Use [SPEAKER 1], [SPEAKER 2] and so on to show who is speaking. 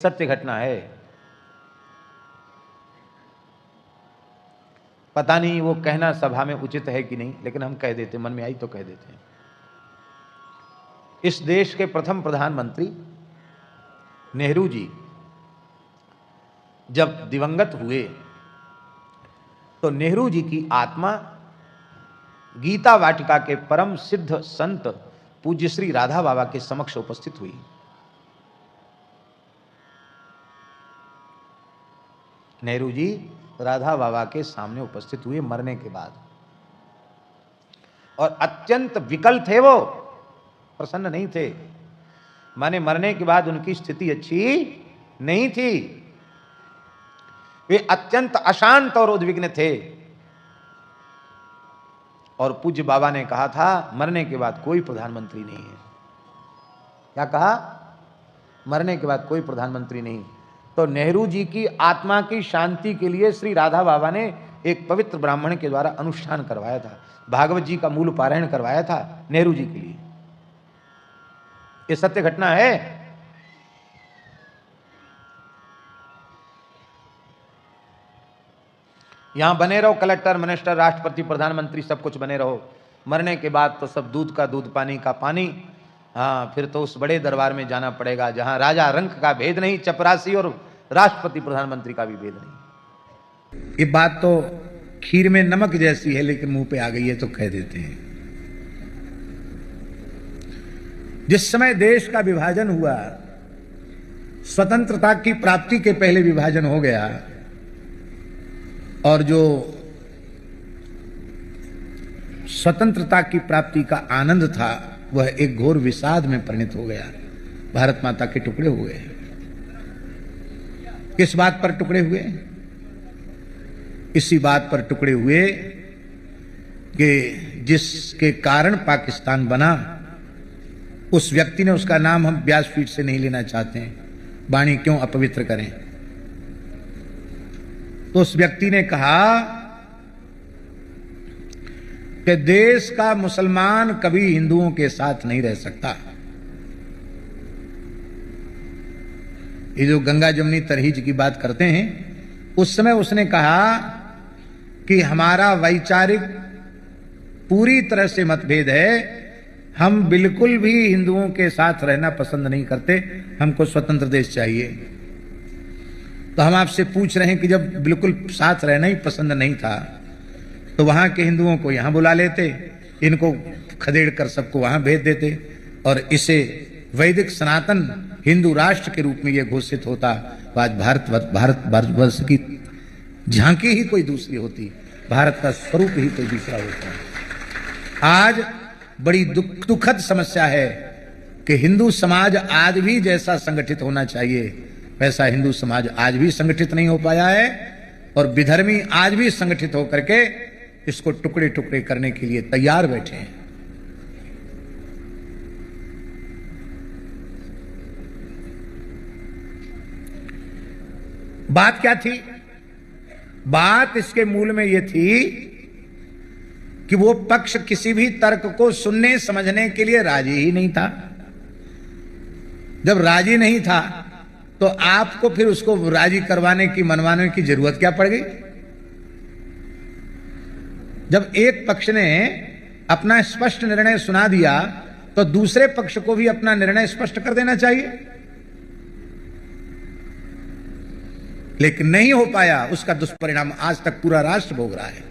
[SPEAKER 1] सत्य घटना है। पता नहीं वो कहना सभा में उचित है कि नहीं, लेकिन हम कह देते, मन में आई तो कह देते हैं। इस देश के प्रथम प्रधानमंत्री नेहरू जी जब दिवंगत हुए तो नेहरू जी की आत्मा गीता वाटिका के परम सिद्ध संत पूज्य श्री राधा बाबा के समक्ष उपस्थित हुई। नेहरू जी राधा बाबा के सामने उपस्थित हुए मरने के बाद, और अत्यंत विकल थे, वो प्रसन्न नहीं थे। माने मरने के बाद उनकी स्थिति अच्छी नहीं थी, वे अत्यंत अशांत और उद्विग्न थे। और पूज्य बाबा ने कहा था मरने के बाद कोई प्रधानमंत्री नहीं है। क्या कहा? मरने के बाद कोई प्रधानमंत्री नहीं। तो नेहरू जी की आत्मा की शांति के लिए श्री राधा बाबा ने एक पवित्र ब्राह्मण के द्वारा अनुष्ठान करवाया था, भागवत जी का मूल पारायण करवाया था नेहरू जी के लिए। ये सत्य घटना है। यहां बने रहो, कलेक्टर, मिनिस्टर, राष्ट्रपति, प्रधानमंत्री, सब कुछ बने रहो। मरने के बाद तो सब दूध का दूध, पानी का पानी। हाँ, फिर तो उस बड़े दरबार में जाना पड़ेगा जहां राजा रंक का भेद नहीं, चपरासी और राष्ट्रपति प्रधानमंत्री का भी भेद नहीं। ये बात तो खीर में नमक जैसी है, लेकिन मुंह पे आ गई है तो कह देते हैं। जिस समय देश का विभाजन हुआ, स्वतंत्रता की प्राप्ति के पहले विभाजन हो गया, और जो स्वतंत्रता की प्राप्ति का आनंद था वह एक घोर विषाद में परिणत हो गया। भारत माता के टुकड़े हुए। किस बात पर टुकड़े हुए? इसी बात पर टुकड़े हुए कि जिसके कारण पाकिस्तान बना, उस व्यक्ति ने, उसका नाम हम व्यासपीठ से नहीं लेना चाहते हैं, वाणी क्यों अपवित्र करें। तो उस व्यक्ति ने कहा कि देश का मुसलमान कभी हिंदुओं के साथ नहीं रह सकता। ये जो गंगा जमुनी तरहीज की बात करते हैं, उस समय उसने कहा कि हमारा वैचारिक पूरी तरह से मतभेद है, हम बिल्कुल भी हिंदुओं के साथ रहना पसंद नहीं करते, हमको स्वतंत्र देश चाहिए। तो हम आपसे पूछ रहे हैं कि जब बिल्कुल साथ रहना ही पसंद नहीं था तो वहां के हिंदुओं को यहां बुला लेते, इनको खदेड़ कर सबको वहां भेज देते, और इसे वैदिक सनातन हिंदू राष्ट्र के रूप में यह घोषित होता। आज भारतवर्ष की झांकी ही कोई दूसरी होती, भारत का स्वरूप ही कोई दूसरा होता। आज बड़ी दुखद समस्या है कि हिंदू समाज आज भी जैसा संगठित होना चाहिए वैसा हिंदू समाज आज भी संगठित नहीं हो पाया है, और विधर्मी आज भी संगठित होकर के इसको टुकड़े टुकड़े करने के लिए तैयार बैठे हैं। बात क्या थी? बात इसके मूल में यह थी कि वो पक्ष किसी भी तर्क को सुनने समझने के लिए राजी ही नहीं था। जब राजी नहीं था तो आपको फिर उसको राजी करवाने की, मनवाने की जरूरत क्या पड़ गई? जब एक पक्ष ने अपना स्पष्ट निर्णय सुना दिया तो दूसरे पक्ष को भी अपना निर्णय स्पष्ट कर देना चाहिए, लेकिन नहीं हो पाया। उसका दुष्परिणाम आज तक पूरा राष्ट्र भोग रहा है।